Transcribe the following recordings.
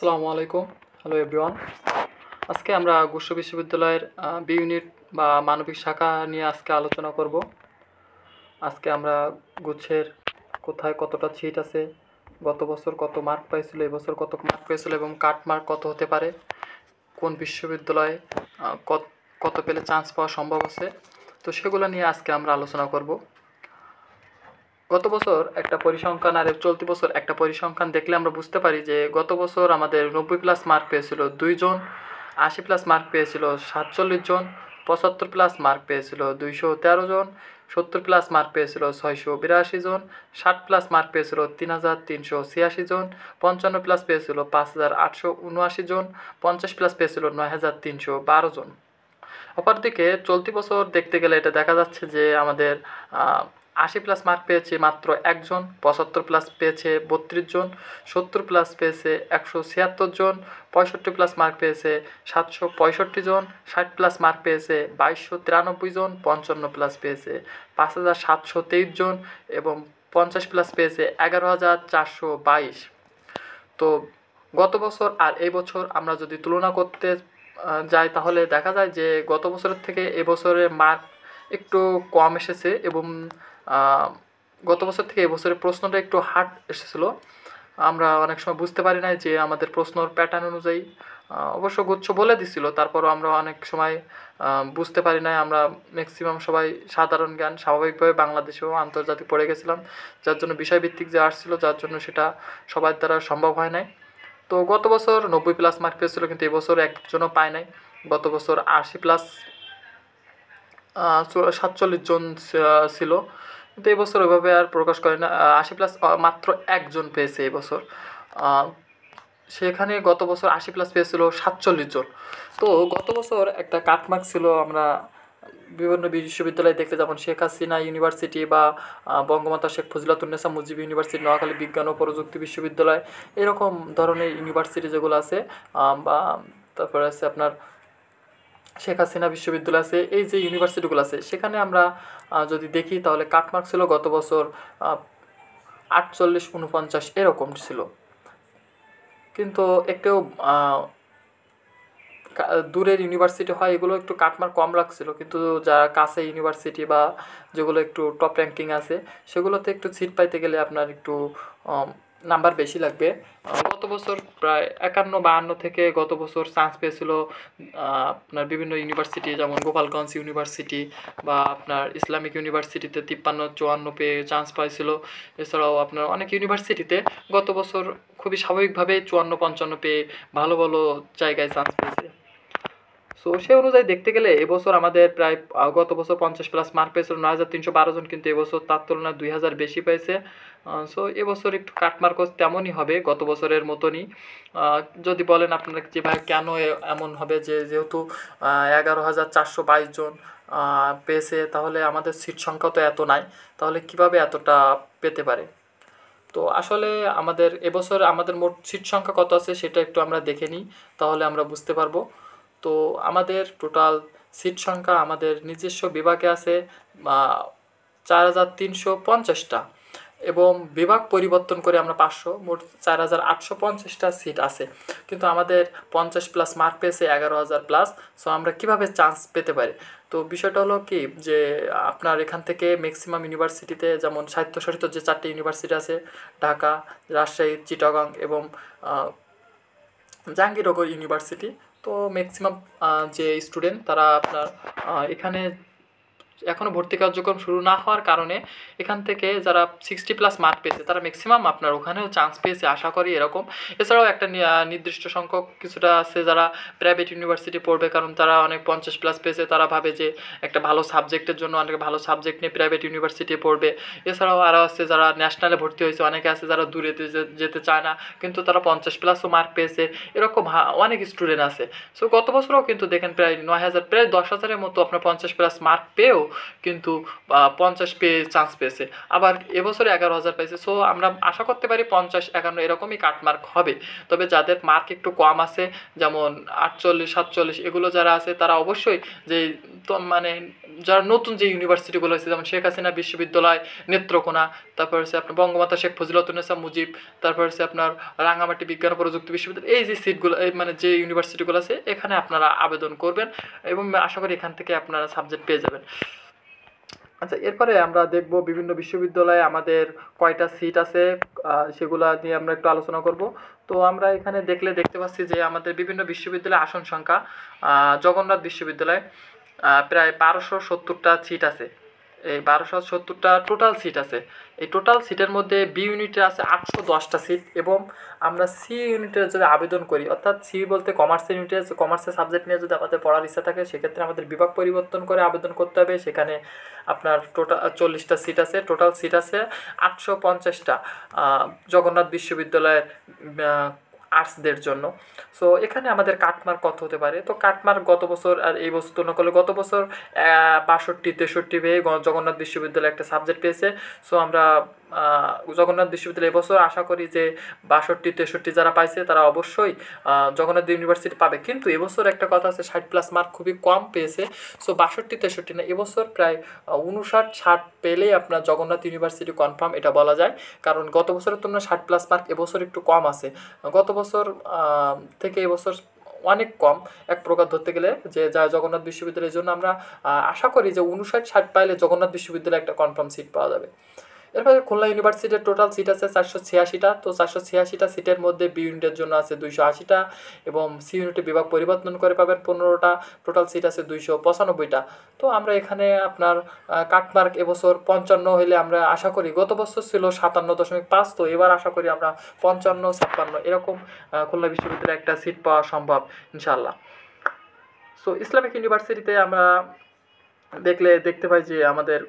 আসসালামু আলাইকুম। Hello everyone. আজকে আমরা গুচ্ছ বিশ্ববিদ্যালয়ের বি ইউনিট বা মানবিক শাখা নিয়ে আজকে আলোচনা করব। আজকে আমরা গুচ্ছের কোথায় কতটা সিট আছে, গত বছর কত মার্ক পাইছিল, এবছর কত মার্ক পেয়েছিল এবং কাট মার্ক কত হতে পারে, কোন বিশ্ববিদ্যালয়ে কত কত পেলে চান্স পাওয়া সম্ভব আছে, তো সেগুলো নিয়ে আজকে আমরা আলোচনা করব। গত বছর একটা পরিসংখ্যান আর চলতি বছর একটা পরিসংখ্যান দেখলে আমরা বুঝতে পারি যে গত বছর আমাদের 90+ মার্ক পেয়েছিল 2 জন, 80+ মার্ক পেয়েছিল 47 জন, 75+ মার্ক পেয়েছিল 213 জন, 70+ মার্ক পেয়েছিল 682 জন, 60+ মার্ক পেয়েছিল 3386 জন, 55+ পেয়েছিল 5879 জন, 50+ পেয়েছিল 9312 জন। অপরদিকে চলতি বছর দেখতে গেলে এটা দেখা যাচ্ছে যে আমাদের 80+ মার্ক পেয়েছে মাত্র একজন, 75+ পেয়েছে 32 জন, 70+ পেয়েছে 176 জন, 65+ মার্ক পেয়েছে 765 জন, 60+ মার্ক পেয়েছে 2293 জন, 55+ পেয়েছে 5723 জন এবং 50+ পেয়েছে 11422। তো গত বছর আর এই বছর আমরা যদি তুলনা করতে যাই তাহলে দেখা যায় যে গত বছরের থেকে এবছরের মার্ক একটু কম এসেছে এবং গত বছর থেকে এবছরের প্রশ্নটা একটু হার্ড এসেছিলো। আমরা অনেক সময় বুঝতে পারি নাই যে আমাদের প্রশ্নর প্যাটার্ন অনুযায়ী অবশ্য গুচ্ছ বলে দিছিল, তারপরও আমরা অনেক সময় বুঝতে পারি নাই। আমরা ম্যাক্সিমাম সবাই সাধারণ জ্ঞান স্বাভাবিকভাবে বাংলাদেশ এবং আন্তর্জাতিক পড়ে গেছিলাম, যার জন্য বিষয়ভিত্তিক যে আসছিল যার জন্য সেটা সবার দ্বারা সম্ভব হয় নাই। তো গত বছর 90+ মার্ক পেয়েছিল কিন্তু এবছর একজনও পায় নাই। গত বছর 80+ 47 জন ছিল, কিন্তু এবছর ওইভাবে আর প্রকাশ করে না। 80+ মাত্র একজন পেয়েছে এবছর। সেখানে গত বছর 80+ পেয়েছিল 47 জন। তো গত বছর একটা কাটমার্ক ছিল, আমরা বিভিন্ন বিশ্ববিদ্যালয়ে দেখতে যেমন শেখ হাসিনা ইউনিভার্সিটি বা বঙ্গমাতা শেখ ফজিলাতুন্নেসা মুজিব ইউনিভার্সিটি, নোয়াখালী বিজ্ঞান ও প্রযুক্তি বিশ্ববিদ্যালয়, এরকম ধরনের ইউনিভার্সিটি যেগুলো আছে, বা তারপরে আছে আপনার শেখ হাসিনা বিশ্ববিদ্যালয় আছে, এই যে ইউনিভার্সিটিগুলো আছে সেখানে আমরা যদি দেখি তাহলে কাটমার্ক ছিল গত বছর 48-49 এরকম ছিল। কিন্তু একটু দূরের ইউনিভার্সিটি হয় এগুলো একটু কাটমার্ক কম রাখছিল, কিন্তু যারা কাছে ইউনিভার্সিটি বা যেগুলো একটু টপ র্যাঙ্কিং আছে সেগুলোতে একটু সিট পাইতে গেলে আপনার একটু নাম্বার বেশি লাগবে। গত বছর প্রায় 51-52 থেকে গত বছর চান্স পেয়েছিল আপনার বিভিন্ন ইউনিভার্সিটি, যেমন গোপালগঞ্জ ইউনিভার্সিটি বা আপনার ইসলামিক ইউনিভার্সিটিতে 53-54 পেয়ে চান্স পাইছিল। এছাড়াও আপনার অনেক ইউনিভার্সিটিতে গত বছর খুবই স্বাভাবিকভাবে 54-55 পেয়ে ভালো ভালো জায়গায় চান্স পেয়েছে। সো সেই অনুযায়ী দেখতে গেলে এবছর আমাদের প্রায় গত বছর 50+ মার্ক পেয়েছিল 9312 জন, কিন্তু এবছর তার তুলনায় 2000 বেশি পেয়েছে। সো এবছর একটু কাটমার্কও তেমনই হবে গত বছরের মতনই। যদি বলেন আপনারা যে ভাই কেন এমন হবে, যেহেতু 11422 জন পেয়েছে, তাহলে আমাদের সিট সংখ্যা তো এত নাই, তাহলে কিভাবে এতটা পেতে পারে? তো আসলে আমাদের এবছর আমাদের মোট সিট সংখ্যা কত আছে সেটা একটু আমরা দেখে নিই, তাহলে আমরা বুঝতে পারবো। তো আমাদের টোটাল সিট সংখ্যা আমাদের নিজস্ব বিভাগে আছে 4350টা এবং বিভাগ পরিবর্তন করে আমরা 500, মোট 4850টা সিট আছে। কিন্তু আমাদের 50+ মার্ক পেয়েছে 11000+। সো আমরা কিভাবে চান্স পেতে পারি? তো বিষয়টা হলো কি যে আপনার এখান থেকে ম্যাক্সিমাম ইউনিভার্সিটিতে, যেমন স্বায়ত্তশাসিত যে 4টি ইউনিভার্সিটি আছে, ঢাকা, রাজশাহী, চিটাগাং এবং জাহাঙ্গীরনগর ইউনিভার্সিটি, তো ম্যাক্সিমাম যে স্টুডেন্ট তারা আপনার এখানে এখনও ভর্তি কার্যক্রম শুরু না হওয়ার কারণে এখান থেকে যারা 60+ মার্ক পেয়েছে তারা ম্যাক্সিমাম আপনার ওখানেও চান্স পেয়েছে আশা করি এরকম। এছাড়াও একটা নির্দিষ্ট সংখ্যক কিছুটা আছে যারা প্রাইভেট ইউনিভার্সিটি পড়বে, কারণ তারা অনেক 50+ পেয়েছে, তারা ভাবে যে একটা ভালো সাবজেক্টের জন্য অনেক ভালো সাবজেক্ট নিয়ে প্রাইভেট ইউনিভার্সিটি পড়বে। এছাড়াও আরও আছে যারা ন্যাশনালে ভর্তি হয়েছে, অনেকে আছে যারা দূরে যেতে চায় না কিন্তু তারা 50+ও মার্ক পেয়েছে, এরকম অনেক স্টুডেন্ট আছে। সো গত বছরও কিন্তু দেখেন প্রায় 9000, প্রায় 10,000-এর মতো আপনার 50+ মার্ক পেয়েও কিন্তু 50 পেয়ে চান্স পেয়েছে, আবার এবছরে 11,000 পেয়েছে। সো আমরা আশা করতে পারি 50, 51 এরকমই কাটমার্ক হবে। তবে যাদের মার্ক একটু কম আছে, যেমন 48, 47 এগুলো যারা আছে, তারা অবশ্যই যে মানে যারা নতুন যে ইউনিভার্সিটিগুলো আছে, যেমন শেখ হাসিনা বিশ্ববিদ্যালয়, নেত্রকোনা, তারপর হচ্ছে আপনার বঙ্গমাতা শেখ ফজিলাতুন্নেসা মুজিব, তারপর হচ্ছে আপনার রাঙামাটি বিজ্ঞান ও প্রযুক্তি বিশ্ববিদ্যালয়, এই যে সিটগুলো, মানে যে ইউনিভার্সিটিগুলো আছে, এখানে আপনারা আবেদন করবেন এবং আশা করি এখান থেকে আপনারা সাবজেক্ট পেয়ে যাবেন। আচ্ছা, এরপরে আমরা দেখব বিভিন্ন বিশ্ববিদ্যালয়ে আমাদের কয়টা সিট আছে, সেগুলা নিয়ে আমরা একটু আলোচনা করব। তো আমরা এখানে দেখতে পাচ্ছি যে আমাদের বিভিন্ন বিশ্ববিদ্যালয়ে আসন সংখ্যা, জগন্নাথ বিশ্ববিদ্যালয়ে প্রায় 1270টা সিট আছে। এই 1270টা টোটাল সিট আছে। এই টোটাল সিটের মধ্যে বি ইউনিটে আছে 810টা সিট, এবং আমরা সি ইউনিটে যদি আবেদন করি, অর্থাৎ সি বলতে কমার্সের ইউনিটে, কমার্সের সাবজেক্ট নিয়ে যদি আমাদের পড়ার ইচ্ছা থাকে, সেক্ষেত্রে আমাদের বিভাগ পরিবর্তন করে আবেদন করতে হবে। সেখানে আপনার টোটাল 40টা সিট আছে, টোটাল সিট আছে 850টা জগন্নাথ বিশ্ববিদ্যালয়ের আর্টসদের জন্য। সো এখানে আমাদের কাটমার্ক কত হতে পারে? তো কাটমার্ক গত বছর আর এই বছর তুলনা করলে, গত বছর 62, 63 পেয়ে জগন্নাথ বিশ্ববিদ্যালয় একটা সাবজেক্ট পেয়েছে। সো আমরা জগন্নাথ বিশ্ববিদ্যালয় এবছর আশা করি যে 62, 63 যারা পাইছে তারা অবশ্যই জগন্নাথ ইউনিভার্সিটি পাবে। কিন্তু এবছর একটা কথা আছে, 60+ মার্ক খুবই কম পেয়েছে। সো 62, 63 না, এবছর প্রায় 59, 60 পেলেই আপনার জগন্নাথ ইউনিভার্সিটি কনফার্ম, এটা বলা যায়। কারণ গত বছরের তুলনায় 60+ মার্ক এবছর একটু কম আছে। গত বছর থেকে এবছর অনেক কম এক প্রকার ধরতে গেলে, যে যা জগন্নাথ বিশ্ববিদ্যালয়ের জন্য আমরা আশা করি যে 59, 60 পাইলে জগন্নাথ বিশ্ববিদ্যালয়ে একটা কনফার্ম সিট পাওয়া যাবে। এরপরে খুলনা ইউনিভার্সিটির টোটাল সিট আছে 486টা। তো 486টা সিটের মধ্যে বি ইউনিটের জন্য আছে 280টা, এবং সি ইউনিটে বিভাগ পরিবর্তন করে পাবেন 15টা। টোটাল সিট আছে 295টা। তো আমরা এখানে আপনার কাটমার্ক এবছর 55 হলে আমরা আশা করি, গত বছর ছিল 57.5, তো এবার আশা করি আমরা 55, 56 এরকম খুলনা বিশ্ববিদ্যালয়ে একটা সিট পাওয়া সম্ভব ইনশাআল্লাহ। সো ইসলামিক ইউনিভার্সিটিতে আমরা দেখতে পাই যে আমাদের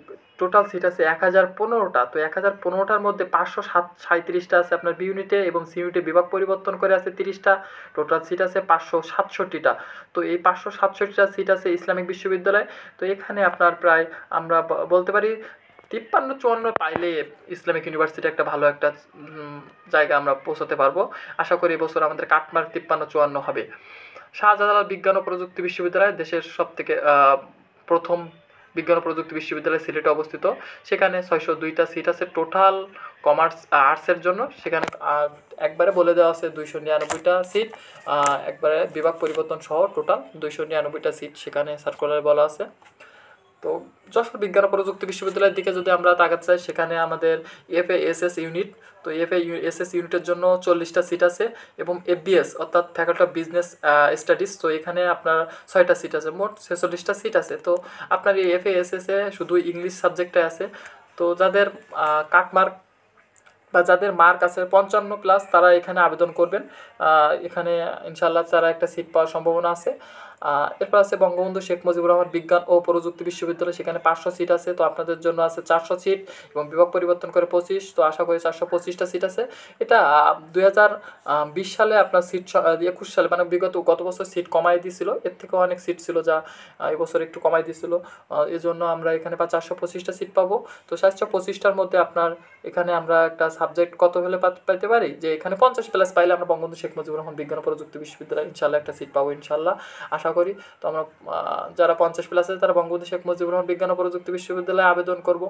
টোটাল সিট আছে 1015টা। তো 1015টার মধ্যে 537টা আছে আপনার বি ইউনিটে, এবং সি ইউনিটে বিভাগ পরিবর্তন করে আছে 30টা। টোটাল সিট আছে 567টা। তো এই 567টা সিট আছে ইসলামিক বিশ্ববিদ্যালয়। তো এখানে আপনার প্রায় আমরা বলতে পারি 53-54 পাইলে ইসলামিক ইউনিভার্সিটি একটা ভালো একটা জায়গা আমরা পৌঁছাতে পারবো। আশা করি এবছর আমাদের কাটমার্ক 53-54 হবে। শাহজালাল বিজ্ঞান ও প্রযুক্তি বিশ্ববিদ্যালয় দেশের সবথেকে প্রথম বিজ্ঞান ও প্রযুক্তি বিশ্ববিদ্যালয় সিলেটে অবস্থিত। সেখানে 602টা সিট আছে টোটাল কমার্স আর্টসের জন্য। সেখানে একবারে বলে দেওয়া আছে 299টা সিট, একবারে বিভাগ পরিবর্তন সহ টোটাল 299টা সিট সেখানে সার্কুলারে বলা আছে। তো যশোর বিজ্ঞান ও প্রযুক্তি বিশ্ববিদ্যালয়ের দিকে যদি আমরা তাকাতে চাই, সেখানে আমাদের FASS ইউনিট, তো FASS ইউনিটের জন্য 40টা সিট আছে, এবং FBS অর্থাৎ ফ্যাকাল্টি অফ বিজনেস স্টাডিজ, তো এখানে আপনার 6টা সিট আছে, মোট 46টা সিট আছে। তো আপনার এই FASS-এ শুধু ইংলিশ সাবজেক্টে আছে। তো যাদের কাটমার্ক বা যাদের মার্ক আছে 55+, তারা এখানে আবেদন করবেন। এখানে ইনশাআল্লাহ তারা একটা সিট পাওয়ার সম্ভাবনা আছে। এরপর আছে বঙ্গবন্ধু শেখ মুজিবুর রহমান বিজ্ঞান ও প্রযুক্তি বিশ্ববিদ্যালয়, সেখানে 500 সিট আছে। তো আপনাদের জন্য আছে 400 সিট, এবং বিভাগ পরিবর্তন করে 25। তো আশা করি 425টা সিট আছে। এটা 2020 সালে আপনার সিট, 21 সালে মানে গত বছর সিট কমাই দিয়েছিল, এর থেকেও অনেক সিট ছিল যা এবছর একটু কমাই দিয়েছিল। এই জন্য আমরা এখানে 425টা সিট পাবো। তো 425টার মধ্যে আপনার এখানে আমরা একটা সাবজেক্ট কত হলে পাইতে পারি, যে এখানে 50+ পাইলে আমরা বঙ্গবন্ধু শেখ মুজিবুর রহমান বিজ্ঞান ও প্রযুক্তি বিশ্ববিদ্যালয় ইনশাআল্লাহ একটা সিট পাবো ইনশাআল্লাহ, আশা করি। তো আমরা যারা 50+ আছে তারা বঙ্গবন্ধু শেখ মুজিবুর রহমান বিজ্ঞান ও প্রযুক্তি বিশ্ববিদ্যালয়ে আবেদন করব।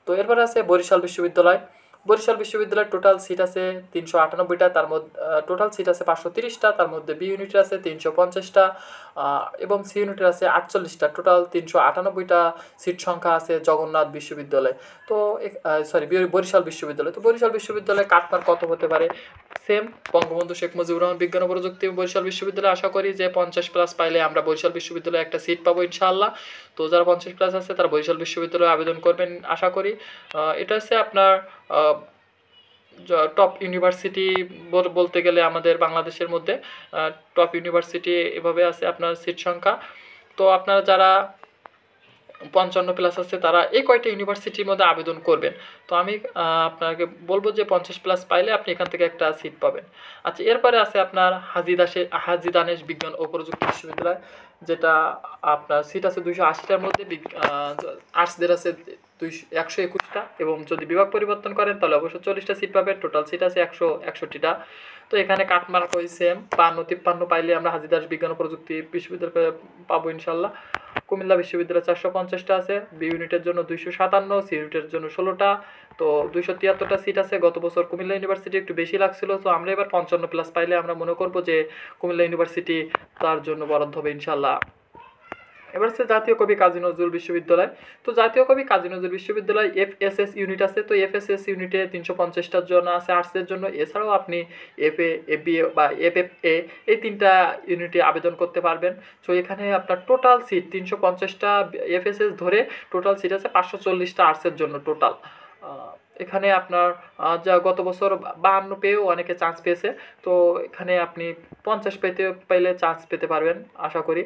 তো এরপরে আছে বরিশাল বিশ্ববিদ্যালয়। বরিশাল বিশ্ববিদ্যালয়ের টোটাল সিট আছে 398টা, তার মধ্যে টোটাল সিট আছে 530টা, তার মধ্যে বি ইউনিটের আছে 350টা, এবং সি ইউনিটের আছে 48টা। টোটাল 398টা সিট সংখ্যা আছে জগন্নাথ বিশ্ববিদ্যালয়। তো বরিশাল বিশ্ববিদ্যালয়। তো বরিশাল বিশ্ববিদ্যালয়ে কাটমার্ক কত হতে পারে? সেম বঙ্গবন্ধু শেখ মুজিবুর রহমান বিজ্ঞান ও প্রযুক্তি বরিশাল বিশ্ববিদ্যালয়ে আশা করি যে 50+ পাইলে আমরা বরিশাল বিশ্ববিদ্যালয়ে একটা সিট পাবো ইনশাআল্লাহ। তো যারা 50+ আছে তারা বরিশাল বিশ্ববিদ্যালয়ে আবেদন করবেন আশা করি। এটা হচ্ছে আপনার টপ ইউনিভার্সিটি বলতে গেলে আমাদের বাংলাদেশের মধ্যে টপ ইউনিভার্সিটি এভাবে আছে আপনার সিট সংখ্যা। তো আপনারা যারা 55+ আছে তারা এই কয়টা ইউনিভার্সিটির মধ্যে আবেদন করবেন। তো আমি আপনাকে বলবো যে 50+ পাইলে আপনি এখান থেকে একটা সিট পাবেন। আচ্ছা, এরপরে আছে আপনার হাজী দানেশ বিজ্ঞান ও প্রযুক্তি বিশ্ববিদ্যালয়, যেটা আপনার সিট আছে 280টার মধ্যে। আর্টসদের আছে 121টা, এবং যদি বিভাগ পরিবর্তন করেন তাহলে অবশ্যই 40টা সিট পাবেন। টোটাল সিট আছে 161টা। তো এখানে কাটমার্ক ওই সেম 52-53 পাইলে আমরা হাজী দানেশ বিজ্ঞান ও প্রযুক্তি বিশ্ববিদ্যালয় পাবো ইনশাল্লাহ। কুমিল্লা বিশ্ববিদ্যালয় 450টা আছে, বি ইউনিটের জন্য 257, সি ইউনিটের জন্য 16টা। তো 273টা সিট আছে। গত বছর কুমিল্লা ইউনিভার্সিটি একটু বেশি লাগছিল, তো আমরা এবার 55+ পাইলে আমরা মনে করব যে কুমিল্লা ইউনিভার্সিটি তার জন্য বরাদ্দ হবে ইনশাল্লাহ। এবার হচ্ছে জাতীয় কবি কাজী নজরুল বিশ্ববিদ্যালয়। তো জাতীয় কবি কাজী নজরুল বিশ্ববিদ্যালয় এফএসএস ইউনিট আছে। তো এফএসএস ইউনিটে 350টার জন্য আছে আর্টসের জন্য। এছাড়াও আপনি এফএ, এফবিএ বা এফএফএ এই 3টা ইউনিটে আবেদন করতে পারবেন। তো এখানে আপনার টোটাল সিট 350টা এফএসএস ধরে টোটাল সিট আছে 540টা আর্টসের জন্য টোটাল। এখানে আপনার যা গত বছর 52 পেয়েও অনেকে চান্স পেয়েছে, তো এখানে আপনি 50 পাইলে চান্স পেতে পারবেন আশা করি।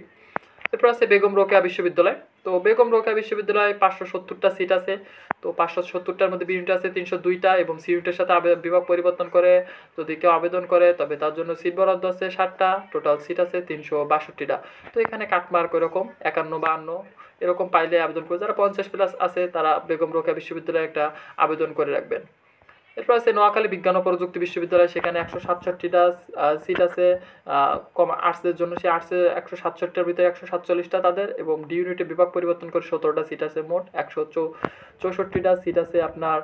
এরপর আছে বেগম রোকেয়া বিশ্ববিদ্যালয়। তো বেগম রোকেয়া বিশ্ববিদ্যালয়ে 570টা সিট আছে। তো 570টার মধ্যে বি ইউনিট আছে 302টা, এবং সি ইউনিটের সাথে বিভাগ পরিবর্তন করে যদি কেউ আবেদন করে তবে তার জন্য সিট বরাদ্দ আছে 60টা। টোটাল সিট আছে 362টা। তো এখানে কাটমার্ক এরকম 51-52 এরকম পাইলে আবেদন করে, যারা 50+ আছে তারা বেগম রোকেয়া বিশ্ববিদ্যালয়ে একটা আবেদন করে রাখবেন। এরপর আছে নোয়াখালী বিজ্ঞান ও প্রযুক্তি বিশ্ববিদ্যালয়, সেখানে 167টা সিট আছে আর্টসের জন্য। সেই আর্টসে 167টার ভিতরে 147টা তাদের, এবং ডি ইউনিটে বিভাগ পরিবর্তন করে 17টা সিট আছে। মোট 164টা সিট আছে আপনার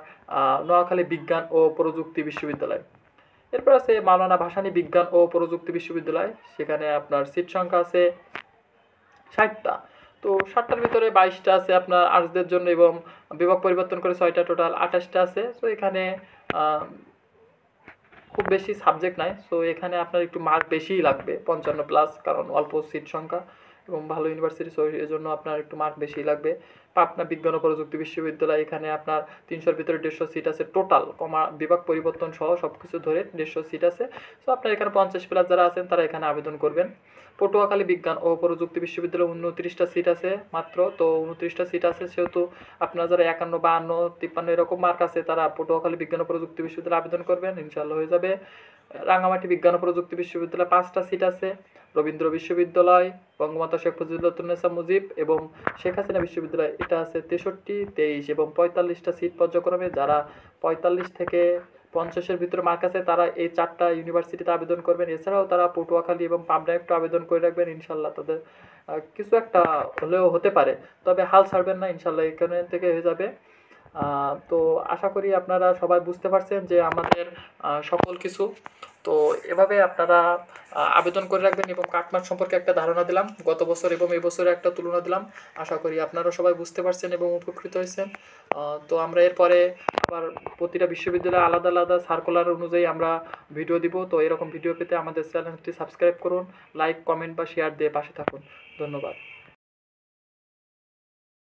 নোয়াখালী বিজ্ঞান ও প্রযুক্তি বিশ্ববিদ্যালয়। এরপর আছে মাওলানা ভাসানী বিজ্ঞান ও প্রযুক্তি বিশ্ববিদ্যালয়, সেখানে আপনার সিট সংখ্যা আছে 60টা। তো 60টার ভিতরে 22টা আছে আপনার আর্টসদের জন্য, এবং বিভাগ পরিবর্তন করে 6টা, টোটাল 28টা আছে। তো এখানে খুব বেশি সাবজেক্ট নাই, সো এখানে আপনার একটু মার্ক বেশিই লাগবে 55+, কারণ অল্প সিট সংখ্যা এবং ভালো ইউনিভার্সিটি, সো এই জন্য আপনার একটু মার্ক বেশিই লাগবে। পাবনা বিজ্ঞান ও প্রযুক্তি বিশ্ববিদ্যালয়, এখানে আপনার 300-র ভিতরে 150 সিট আছে টোটাল, বিভাগ পরিবর্তন সহ সব কিছু ধরে 150 সিট আছে। সো আপনার এখানে 50+ যারা আছেন তারা এখানে আবেদন করবেন। পটুয়াখালী বিজ্ঞান ও প্রযুক্তি বিশ্ববিদ্যালয়ে 29টা সিট আছে মাত্র। তো 29টা সিট আছে, সেহেতু আপনারা যারা 51, 52, 53 এরকম মার্ক আছে তারা পটুয়াখালী বিজ্ঞান ও প্রযুক্তি বিশ্ববিদ্যালয়ে আবেদন করবেন, ইনশাল্লাহ হয়ে যাবে। রাঙামাটি বিজ্ঞান ও প্রযুক্তি বিশ্ববিদ্যালয়ে 5টা সিট আছে। রবীন্দ্র বিশ্ববিদ্যালয়, বঙ্গমাতা শেখ মুজিবুন্নেছা মুজিব এবং শেখ হাসিনা বিশ্ববিদ্যালয়, এটা আছে 63, 23 এবং 45টা সিট পর্যায়ক্রমে। যারা 45 থেকে 50-এর ভিতরে মার্ক আছে তারা এই 4টা ইউনিভার্সিটিতে আবেদন করবেন। এছাড়াও তারা পটুয়াখালী এবং পাবনায় একটু আবেদন করে রাখবেন, ইনশাল্লাহ তাদের কিছু একটা হলেও হতে পারে। তবে হাল ছাড়বেন না, ইনশাল্লাহ এখানে থেকে হয়ে যাবে। তো আশা করি আপনারা সবাই বুঝতে পারছেন যে আমাদের সকল কিছু। তো এভাবে আপনারা আবেদন করে রাখবেন, এবং কাটমার্ক সম্পর্কে একটা ধারণা দিলাম, গত বছর এবং এই বছরের একটা তুলনা দিলাম। আশা করি আপনারা সবাই বুঝতে পারছেন এবং উপকৃত হয়েছেন। তো আমরা এরপরে আবার প্রতিটা বিশ্ববিদ্যালয়ে আলাদা আলাদা সার্কুলার অনুযায়ী আমরা ভিডিও দিব। তো এরকম ভিডিও পেতে আমাদের চ্যানেলটি সাবস্ক্রাইব করুন, লাইক, কমেন্ট বা শেয়ার দিয়ে পাশে থাকুন। ধন্যবাদ।